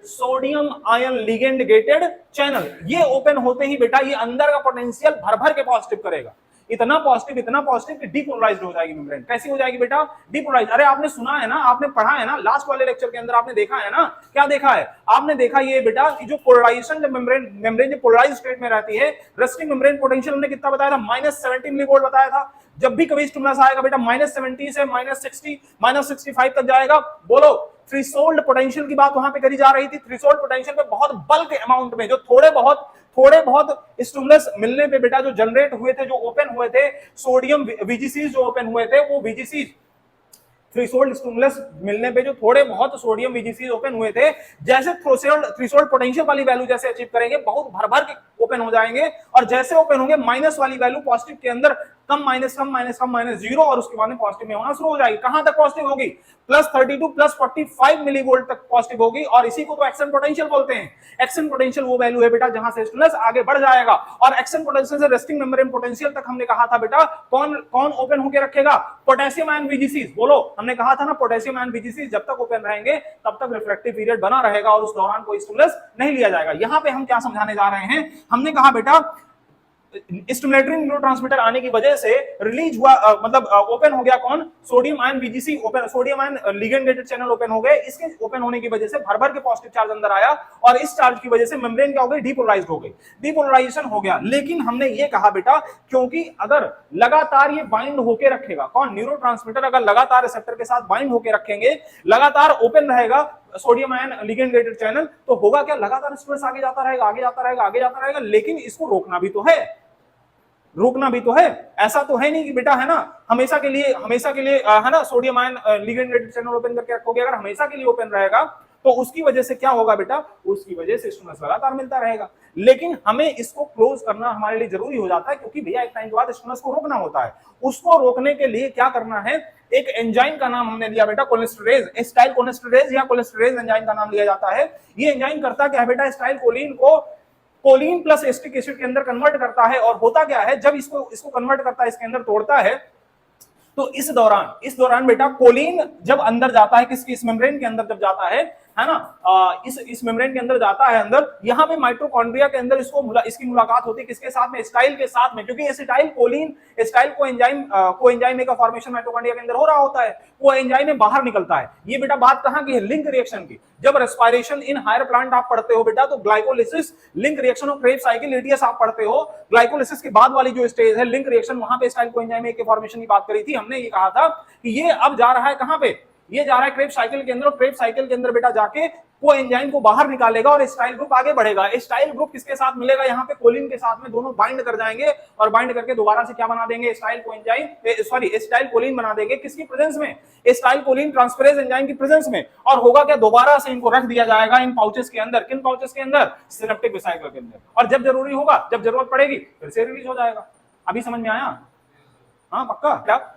Sodium ion ligand gated channel. ये ओपन होते ही बेटा ये अंदर का पोटेंशियल भर भर के पॉजिटिव करेगा। इतना पॉजिटिव कि डीपोलराइज्ड हो जाएगी मेम्ब्रेन। कैसी हो जाएगी बेटा? डीपोलराइज्ड। अरे आपने सुना है ना, आपने पढ़ा है ना, लास्ट वाले लेक्चर के अंदर आपने देखा है ना। क्या देखा है आपने? देखा ये बेटा कि जो पोलराइजेशन, जब मेम्ब्रेन जो पोलराइज्ड स्टेट में रहती है, रेस्टिंग मेम्ब्रेन पोटेंशियल हमने कितना बताया था? -70 मिलीवोल्ट बताया था। जब भी कभी स्टिमुलस आएगा बेटा -70 से -60 -65 तक जाएगा। बोलो, थ्रेशोल्ड पोटेंशियल की बात वहां पे करी जा रही थी। थ्रेशोल्ड पोटेंशियल पे बहुत बल्क अमाउंट में जो थोड़े बहुत स्टिमुलस मिलने पे बेटा जो जनरेट हुए थे, जो ओपन हुए थे, सोडियम वीजीसीज जो ओपन हुए थे, वो वीजीसीज थ्रेशोल्ड स्टिमुलस मिलने पे जो थोड़े बहुत सोडियम वीजीसीज ओपन हुए थे, जैसे थ्रेशोल्ड पोटेंशियल वाली वैल्यू जैसे अचीव करेंगे, बहुत भर भर के ओपन हो जाएंगे और जैसे ओपन होंगे माइनस वाली वैल्यू पॉजिटिव के अंदर कम -0 और उसके बाद में पॉजिटिव में होना शुरू हो जाएगी। कहां तक पॉजिटिव होगी? +32 +45 मिलीवोल्ट तक पॉजिटिव होगी और इसी को तो एक्शन पोटेंशियल बोलते हैं। एक्शन पोटेंशियल वो वैल्यू है बेटा जहां से स्टिमुलस आगे बढ़ जाएगा और एक्शन पोटेंशियल से रेस्टिंग मेम्ब्रेन पोटेंशियल तक हमने कहा था बेटा कौन ओपन होकर रखेगा? Potassium ion VGCs. बोलो, हमने कहा था ना पोटेशियम आयन वीजीसीज जब तक ओपन रहेंगे तब तक रिफ्रैक्टिव पीरियड बना रहेगा और उस दौरान कोई स्टिमुलस नहीं लिया जाएगा। यहां पे हम क्या समझाने जा रहे हैं? हमने कहा बेटा स्टिमुलेटरी न्यूरोट्रांसमीटर आने की वजह से रिलीज हुआ, मतलब ओपन हो गया कौन? Sodium ion VGC open, sodium ion ligand gated channel open हो गए। इसके ओपन होने की वजह से भर भर के पॉजिटिव चार्ज अंदर आया और इस चार्ज की वजह से मेम्ब्रेन क्या हो गई? डीपोलराइज्ड हो गई, डीपोलराइजेशन हो गया। लेकिन हमने ये कहा बेटा क्योंकि अगर लगातार ये बाइंड होके रखेगा, कौन? न्यूरोट्रांसमीटर अगर लगातार रिसेप्टर के साथ बाइंड होके रखेंगे, लगातार ओपन रहेगा sodium ion ligand gated channel, तो होगा क्या? लगातार स्ट्रेस आगे जाता रहेगा, लेकिन इसको रोकना भी तो है। ऐसा तो है नहीं कि बेटा है ना हमेशा के लिए है ना sodium ion ligand gated channel open करके रखोगे। अगर हमेशा के लिए ओपन रहेगा तो उसकी वजह से क्या होगा बेटा? उसकी वजह से स्टिमुलस लगातार मिलता रहेगा। लेकिन हमें इसको क्लोज करना हमारे लिए जरूरी हो जाता है क्योंकि भैया एक टाइम के बाद स्टिमुलस को रोकना होता है। उसको रोकने के लिए क्या करना है? एक एंजाइम का नाम हमने लिया बेटा कोलेस्टेरेज, एसिटाइल कोलेस्टेरेज या कोलेस्टेरेज एंजाइम का नाम लिया जाता है। ये एंजाइम करता क्या है बेटा? एसिटाइल कोलिन को कोलिन प्लस एसिटिक एसिड के अंदर कन्वर्ट करता है और होता क्या है जब इसको कन्वर्ट करता है, इसके अंदर तोड़ता है, तो इस दौरान बेटा कोलिन जब अंदर जाता है, किसकी? इस मेम्ब्रेन के अंदर जब जाता है ना, इस मेम्ब्रेन के अंदर जाता है अंदर, यहाँ पे माइटोकॉन्ड्रिया के अंदर इसकी मुलाकात होती है किसके साथ में? एसिटाइल के साथ में, क्योंकि एसिटाइल को एंजाइम का फॉर्मेशन माइटोकॉन्ड्रिया के अंदर हो रहा होता है, वो एंजाइम में बाहर निकलता है। ये बेटा बात कहां की है? लिंक रिएक्शन की। जब रेस्पिरेशन इन हायर प्लांट आप पढ़ते हो बेटा तो glycolysis, link reaction of Krebs cycle, ATS आप पढ़ते हो। ग्लाइकोलिसिस के बाद वाली जो स्टेज है लिंक रिएक्शन, वहां पे एसिटाइल कोएंजाइम के फॉर्मेशन की बात करी थी हमने। ये कहा था कि ये अब जा रहा है कहां पे? ये जा रहा है क्रेब्स साइकिल के अंदर और क्रेब्स साइकिल के अंदर बेटा जाके वो एंजाइम को बाहर निकालेगा और एसिटाइल ग्रुप आगे बढ़ेगा। एसिटाइल ग्रुप किसके साथ मिलेगा? यहाँ पे कोलिन के साथ में, दोनों बाइंड कर जाएंगे और बाइंड करके दोबारा से क्या बना देंगे? एसिटाइल कोलिन बना देंगे। किसकी प्रेजेंस में? एसिटाइल कोलिन ट्रांसफरेज एंजाइम की प्रेजेंस में। और होगा क्या? दोबारा से इनको रख दिया जाएगा इन पाउचेस के अंदर। किन पाउचेस के अंदर? सिनेप्टिक वेसिकल के अंदर। और जब जरूरी होगा, जब जरूरत पड़ेगी, फिर से रिलीज हो जाएगा। अभी समझ में आया? हाँ पक्का? क्या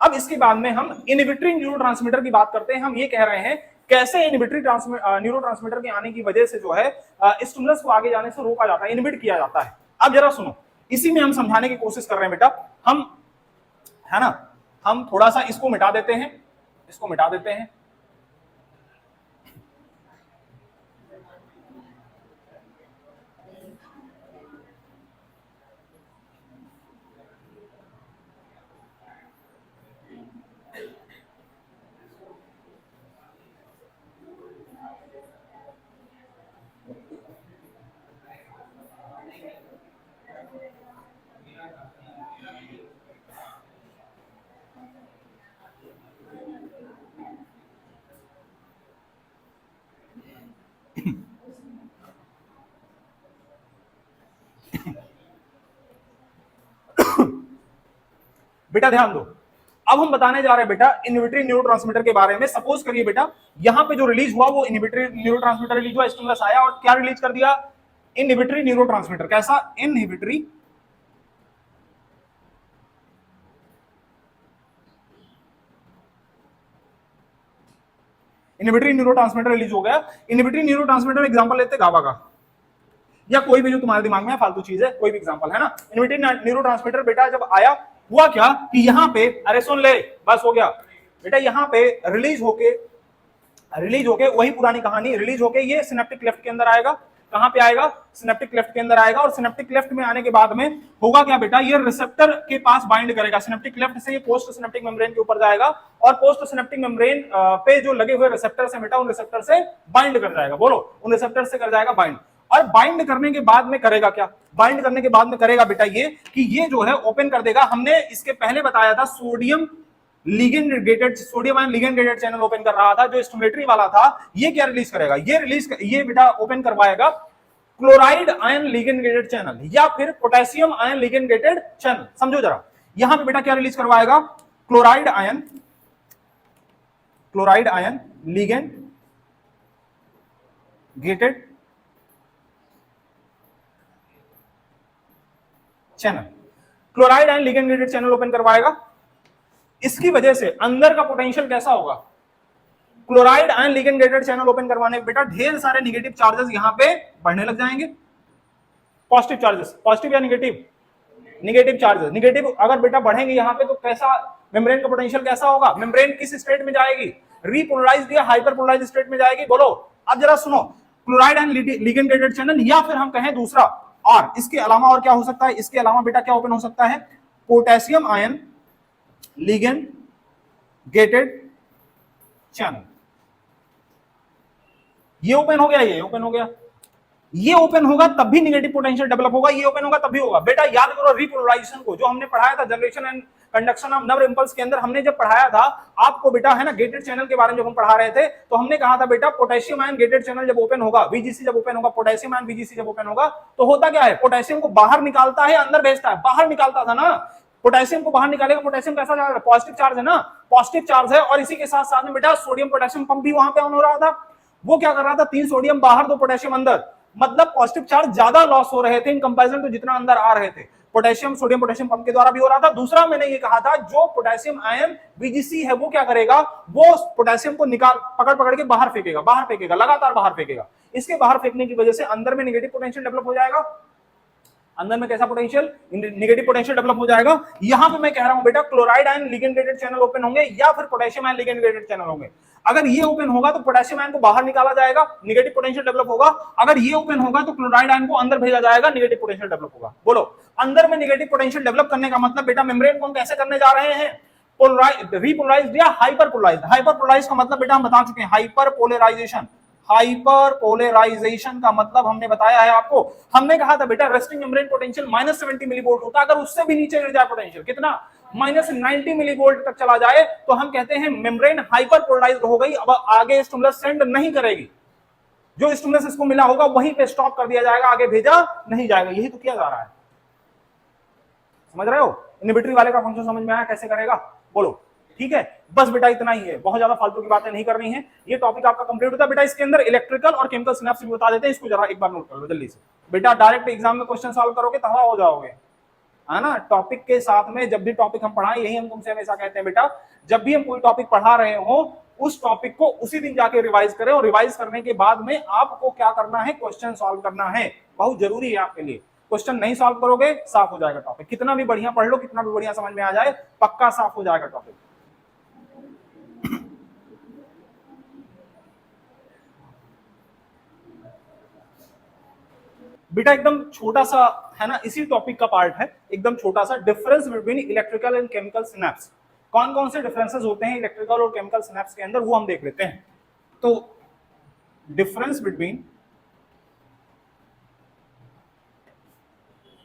अब इसके बाद में हम इनहिबिटरी न्यूरोट्रांसमीटर की बात करते हैं। हम ये कह रहे हैं कैसे इनहिबिटरी न्यूरोट्रांसमीटर के आने की वजह से जो है स्टिमुलस को आगे जाने से रोका जाता है, इनहिबिट किया जाता है। अब जरा सुनो, इसी में हम समझाने की कोशिश कर रहे हैं बेटा, हम है ना, हम थोड़ा सा इसको मिटा देते हैं, इसको मिटा देते हैं। बेटा ध्यान दो, अब हम बताने जा रहे हैं बेटा इनहिबिटरी न्यूरोट्रांसमीटर के बारे में। सपोज करिए बेटा यहां पे जो रिलीज हुआ वो इनहिबिटरी न्यूरोट्रांसमीटर रिलीज हुआ, स्टिमुलस आया और क्या रिलीज कर दिया, इनहिबिटरी न्यूरोट्रांसमीटर। कैसा, इनहिबिटरी इनहिबिटरी न्यूरोट्रांसमीटर रिलीज हो गया। इनहिबिटरी न्यूरोट्रांसमीटर एग्जांपल लेते हैं गाबा का, या कोई भी जो तुम्हारे दिमाग में फालतू चीज है, कोई भी एग्जांपल है ना। इनहिबिटरी न्यूरोट्रांसमीटर बेटा जब आया, हुआ क्या कि यहां पे, अरे सुन ले, बस हो गया बेटा, यहां पे रिलीज होके वही पुरानी कहानी, रिलीज होके ये सिनेप्टिक क्लेफ्ट के अंदर आएगा। कहां पे आएगा, सिनेप्टिक क्लेफ्ट के अंदर आएगा। और सिनेप्टिक क्लेफ्ट में आने के बाद में होगा क्या बेटा, ये रिसेप्टर के पास बाइंड करेगा। सिनेप्टिक क्लेफ्ट से ये पोस्ट सिनेप्टिक मेम्ब्रेन के ऊपर जाएगा और पोस्ट सिनेप्टिक मेम्ब्रेन पे जो लगे हुए रिसेप्टर्स है बेटा, उन रिसेप्टर से बाइंड कर जाएगा। बोलो, उन रिसेप्टर से कर जाएगा बाइंड। और बाइंड करने के बाद में करेगा क्या, बाइंड करने के बाद में करेगा बेटा ये कि ये जो है ओपन कर देगा। हमने इसके पहले बताया था sodium ligand gated, sodium ion ligand gated channel open कर रहा था जो स्टिमुलेटरी वाला था। ये क्या रिलीज करेगा, ये बेटा ओपन करवाएगा chloride ion ligand gated channel या फिर potassium ion ligand gated channel. समझो जरा, यहां पे बेटा क्या रिलीज करवाएगा, chloride ion ligand gated channel, chloride ion ligand gated channel open करवाएगा। इसकी वजह से अंदर का पोटेंशियल कैसा होगा, chloride ion ligand gated channel open करवाने पे बेटा ढेर सारे नेगेटिव चार्जेस यहां पे बढ़ने लग जाएंगे। पॉजिटिव चार्जेस, पॉजिटिव या नेगेटिव, नेगेटिव चार्जेस, नेगेटिव अगर बेटा बढ़ेंगे यहां पे तो कैसा मेम्ब्रेन का पोटेंशियल कैसा होगा, मेम्ब्रेन किस स्टेट में जाएगी, रीपोलराइज्ड या हाइपरपोलराइज्ड स्टेट में जाएगी। बोलो, अब जरा सुनो, chloride ion ligand gated channel या फिर हम कहें दूसरा, और इसके अलावा और क्या हो सकता है, इसके अलावा बेटा क्या ओपन हो सकता है, potassium ion ligand gated channel. ये ओपन हो गया, ये ओपन हो गया, ये ओपन होगा तब भी नेगेटिव पोटेंशियल डेवलप होगा, ये ओपन होगा तब भी होगा। बेटा याद करो रिपोलराइजेशन को, जो हमने पढ़ाया था generation and conduction of nerve impulse के अंदर, हमने जब पढ़ाया था आपको बेटा है ना गेटेड चैनल के बारे में जब हम पढ़ा रहे थे, तो हमने कहा था बेटा पोटेशियम आयन गेटेड चैनल जब ओपन होगा, वीजीसी जब ओपन होगा, पोटेशियम आयन वीजीसी जब ओपन होगा, तो होता क्या है, पोटेशियम को बाहर निकालता है अंदर भेजता है, बाहर निकालता था ना, पोटेशियम को बाहर निकालेगा। पोटेशियम कैसा जा रहा है, पॉजिटिव चार्ज है ना, पॉजिटिव चार्ज है। और इसी के साथ साथ में बेटा सोडियम पोटेशियम पंप भी वहां पे ऑन हो रहा था। वो क्या कर रहा था, 3 सोडियम बाहर 2 पोटेशियम अंदर, मतलब पॉजिटिव चार्ज ज्यादा लॉस हो रहे थे इन कंपैरिजन टू जितना अंदर आ रहे थे। पोटेशियम सोडियम पोटेशियम पंप के द्वारा भी हो रहा था। दूसरा मैंने ये कहा था जो पोटेशियम आयन बीजीसी है वो क्या करेगा, वो पोटेशियम को निकाल पकड़ पकड़ के बाहर फेंकेगा, लगातार बाहर फेंकेगा। इसके बाहर फेंकने की वजह से अंदर में नेगेटिव पोटेंशियल डेवलप हो जाएगा, अंदर में कैसा पोटेंशियल, नेगेटिव पोटेंशियल डेवलप हो जाएगा। यहां पे मैं कह रहा हूं बेटा chloride ion ligand gated channel open होंगे या फिर potassium ion ligand gated channel होंगे। अगर ये ओपन होगा तो पोटेशियम आयन को बाहर निकाला जाएगा, नेगेटिव पोटेंशियल डेवलप होगा। अगर ये ओपन होगा तो क्लोराइड आयन को अंदर भेजा जाएगा, नेगेटिव पोटेंशियल डेवलप होगा। बोलो, अंदर में नेगेटिव पोटेंशियल डेवलप करने का मतलब बेटा मेम्ब्रेन को हम कैसे करने जा रहे हैं, रीपोलराइज्ड या हाइपरपोलराइज्ड। हाइपरपोलराइज्ड का मतलब बेटा हम बता चुके हैं, हाइपरपोलराइजेशन। हाइपरपोलराइजेशन का मतलब हमने बताया है आपको, हमने कहा था बेटा रेस्टिंग मेम्ब्रेन पोटेंशियल -70 मिलीवोल्ट होता है। अगर उससे भी नीचे गिर जाए पोटेंशियल, कितना, -90 मिलीवोल्ट तक चला जाए, तो हम कहते हैं मेम्ब्रेन हाइपरपोलराइज्ड हो गई। अब आगे स्टिमुलस सेंड नहीं करेगी, जो स्टिमुलस इसको मिला होगा वहीं पे स्टॉप कर दिया जाएगा, आगे भेजा नहीं जाएगा। यही तो किया जा रहा है, समझ रहे हो। इनहिबिटरी वाले का फंक्शन समझ में आया कैसे करेगा, बोलो, ठीक है। बस बेटा इतना ही है, बहुत ज्यादा फालतू की बातें नहीं करनी है। ये टॉपिक आपका कंप्लीट होता है बेटा। इसके अंदर इलेक्ट्रिकल और केमिकल सिनेप्स भी बता देते हैं, इसको जरा एक बार नोट कर लो जल्दी से। बेटा डायरेक्ट एग्जाम में क्वेश्चन सॉल्व करोगे तबाह हो जाओगे, है ना। टॉपिक के साथ में जब भी टॉपिक हम पढ़ाएं, यही हम तुमसे हमेशा कहते हैं बेटा, जब भी हम कोई टॉपिक पढ़ा रहे हो उस टॉपिक को उसी दिन जाके रिवाइज करें, और रिवाइज करने के बाद में आपको क्या करना है, क्वेश्चन सॉल्व करना है। बहुत जरूरी है आपके लिए, क्वेश्चन नहीं सॉल्व करोगे साफ हो जाएगा टॉपिक, कितना भी बढ़िया पढ़ लो, कितना भी बढ़िया समझ में आ जाए, पक्का साफ हो जाएगा टॉपिक। बेटा एकदम छोटा सा है ना, इसी टॉपिक का पार्ट है, एकदम छोटा सा, difference between electrical and chemical synapse. कौन कौन से डिफरेंसेस होते हैं इलेक्ट्रिकल और केमिकल सिनेप्स के अंदर, वो हम देख लेते हैं। तो difference between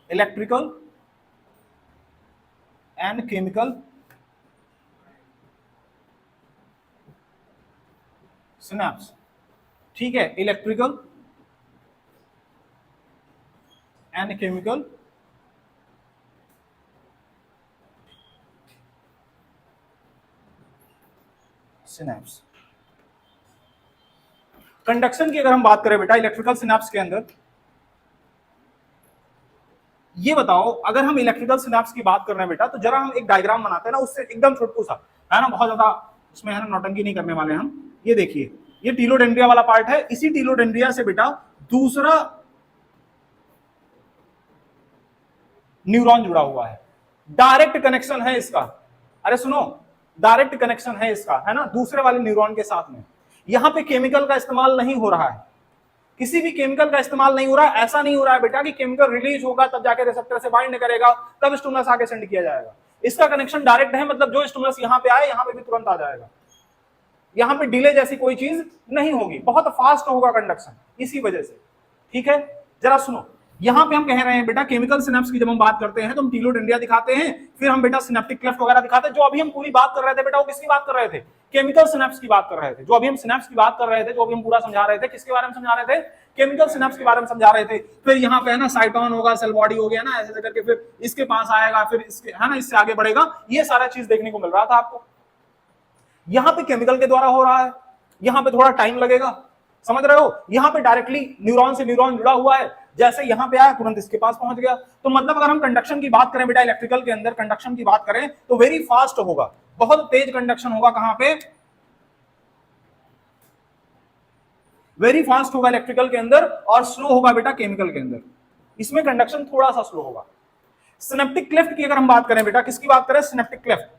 electrical and chemical synapse, ठीक है, electrical and chemical synapse. Conduction की अगर हम बात करें बेटा इलेक्ट्रिकल सिनेप्स के अंदर, ये बताओ अगर हम इलेक्ट्रिकल सिनेप्स की बात कर रहे हैं बेटा, तो जरा हम एक डायग्राम बनाते हैं ना, उससे एकदम छोटू सा है ना, बहुत ज्यादा उसमें है ना नौटंकी नहीं करने वाले हम। ये देखिए, ये टीलोडेंड्रिया वाला पार्ट है, इसी टीलोडेंड्रिया से बेटा दूसरा न्यूरॉन जुड़ा हुआ है, डायरेक्ट कनेक्शन है इसका। अरे सुनो, डायरेक्ट कनेक्शन है इसका, है ना, दूसरे वाले न्यूरॉन के साथ में। यहां पे केमिकल का इस्तेमाल नहीं हो रहा है, किसी भी केमिकल का इस्तेमाल नहीं हो रहा है। ऐसा नहीं हो रहा है बेटा कि केमिकल रिलीज होगा तब जाके रिसेप्टर से बाइंड करेगा, तब स्टिमुलस आगे सेंड किया जाएगा। इसका कनेक्शन डायरेक्ट है, मतलब जो स्टिमुलस यहां पे आए, यहां पे भी तुरंत आ जाएगा। यहां पे डिले जैसी कोई चीज नहीं होगी, बहुत फास्ट होगा कंडक्शन, इसी वजह से। ठीक है, जरा सुनो, यहां पे हम कह रहे हैं बेटा केमिकल सिनेप्स की जब हम बात करते हैं तो हम टीलोडेंड्रिया दिखाते हैं, फिर हम बेटा सिनेप्टिक क्लेफ्ट वगैरह दिखाते हैं। जो अभी हम पूरी बात कर रहे थे बेटा, वो किसकी बात कर रहे थे? केमिकल सिनेप्स की बात कर रहे थे। जो अभी हम सिनेप्स की बात कर रहे थे, जो अभी हम पूरा समझा रहे थे, किसके बारे में समझा रहे थे? केमिकल सिनेप्स के बारे में समझा रहे थे। फिर यहाँ पे है ना साइटोन होगा, सेल बॉडी हो गया ना, ऐसे करके फिर इसके पास आएगा, फिर इसके है ना इससे आगे बढ़ेगा, ये सारा चीज देखने को मिल रहा था आपको। यहां पे केमिकल के द्वारा हो रहा है, यहां पे थोड़ा टाइम लगेगा, समझ रहे हो? यहां पे डायरेक्टली न्यूरॉन से न्यूरॉन जुड़ा हुआ है, जैसे यहां पे आया तुरंत इसके पास पहुंच गया। तो मतलब अगर हम कंडक्शन की बात करें बेटा, इलेक्ट्रिकल के अंदर कंडक्शन की बात करें तो वेरी फास्ट होगा, बहुत तेज कंडक्शन होगा। कहां पे? वेरी फास्ट होगा इलेक्ट्रिकल के अंदर, और स्लो होगा बेटा केमिकल के अंदर। इसमें कंडक्शन थोड़ा सा स्लो होगा। सिनेप्टिक क्लेफ्ट की अगर हम बात करें बेटा, किसकी बात करें? Synaptic cleft.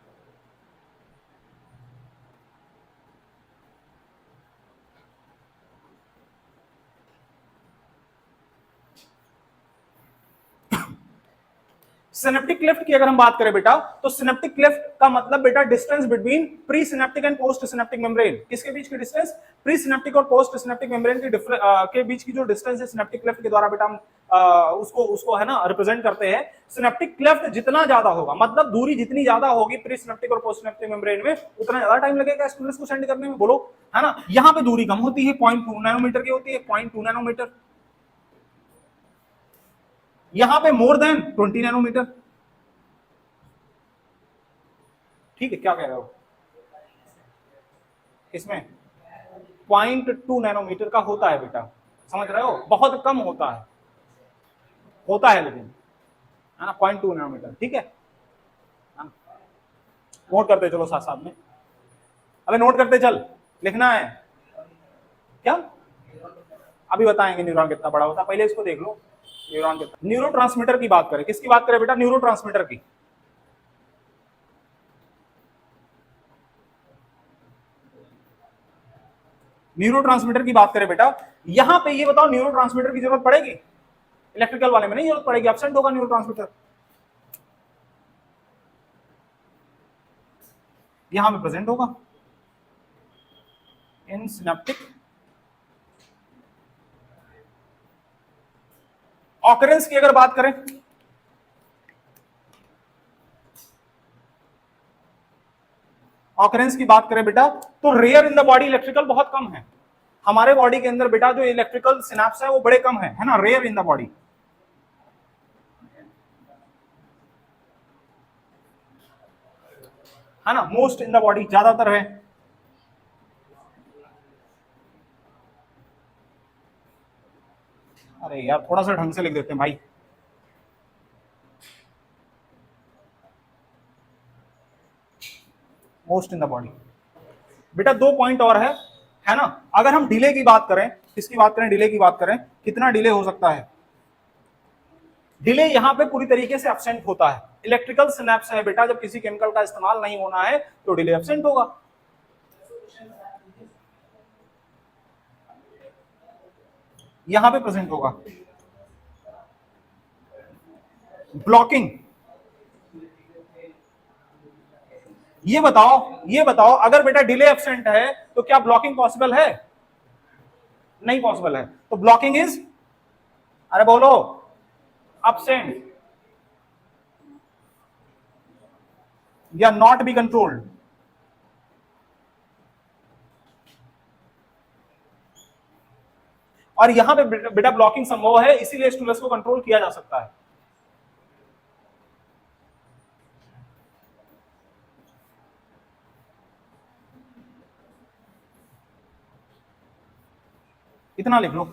सिनेप्टिक क्लेफ्ट की अगर हम बात करें बेटा, तो सिनेप्टिक क्लेफ्ट का मतलब बेटा distance between pre synaptic and post synaptic membrane. किसके बीच की डिस्टेंस? प्री सिनेप्टिक और पोस्ट सिनेप्टिक मेम्ब्रेन के बीच की जो डिस्टेंस है, सिनेप्टिक क्लेफ्ट के द्वारा बेटा हम उसको है ना रिप्रेजेंट करते हैं। सिनेप्टिक क्लेफ्ट जितना ज्यादा होगा, मतलब दूरी जितनी ज्यादा होगी प्री सिनेप्टिक और पोस्ट सिनेप्टिक मेम्ब्रेन में, उतना ज्यादा टाइम लगेगा स्टिमुलस को सेंड करने में। बोलो, है ना? यहां पे दूरी कम होती है, 0.2 नैनोमीटर की होती है, 0.2 नैनोमीटर। यहां पे मोर देन 20 नैनोमीटर। ठीक है, क्या कह रहे हो? इसमें 0.2 नैनोमीटर का होता है बेटा, समझ रहे हो? बहुत कम होता है लेकिन, है ना, 0.2 नैनोमीटर। ठीक है, नोट करते चलो साथ साथ में। अबे नोट करते चल, लिखना है क्या? अभी बताएंगे न्यूरॉन कितना बड़ा होता है, पहले इसको देख लो। न्यूरॉन कितना, न्यूरो ट्रांसमीटर की बात करें, किसकी बात करें बेटा? न्यूरो ट्रांसमीटर की। न्यूरो ट्रांसमीटर की बात करें बेटा, यहां पे ये बताओ न्यूरो ट्रांसमीटर की जरूरत पड़ेगी? इलेक्ट्रिकल वाले में नहीं जरूरत पड़ेगी, एब्सेंट होगा न्यूरो ट्रांसमीटर। यहां पे प्रेजेंट होगा इन सिनेप्टिक। ऑकरेंस की अगर बात करें, ऑकरेंस की बात करें बेटा, तो rare in the body, electrical बहुत कम है हमारे बॉडी के अंदर बेटा। जो इलेक्ट्रिकल सिनेप्स है वो बड़े कम है ना, रेयर इन द बॉडी, है ना, मोस्ट इन द बॉडी ज्यादातर है। अरे यार थोड़ा सा ढंग से लिख देते हैं भाई। मोस्ट इन द बॉडी बेटा, 2 पॉइंट और है ना। अगर हम डिले की बात करें, किसकी बात करें? डिले की बात करें, कितना डिले हो सकता है? डिले यहां पे पूरी तरीके से एब्सेंट होता है। इलेक्ट्रिकल सिनेप्स है बेटा, जब किसी केमिकल का इस्तेमाल नहीं होना है तो डिले एब्सेंट होगा। यहां पे प्रेजेंट होगा। ब्लॉकिंग, ये बताओ अगर बेटा डिले एब्सेंट है तो क्या ब्लॉकिंग पॉसिबल है? नहीं पॉसिबल है। तो ब्लॉकिंग इज, अरे बोलो, एब्सेंट या नॉट बी कंट्रोल्ड। और यहां पे बेटा ब्लॉकिंग संभव है, इसीलिए स्टिमुलस को कंट्रोल किया जा सकता है। इतना लिख लो।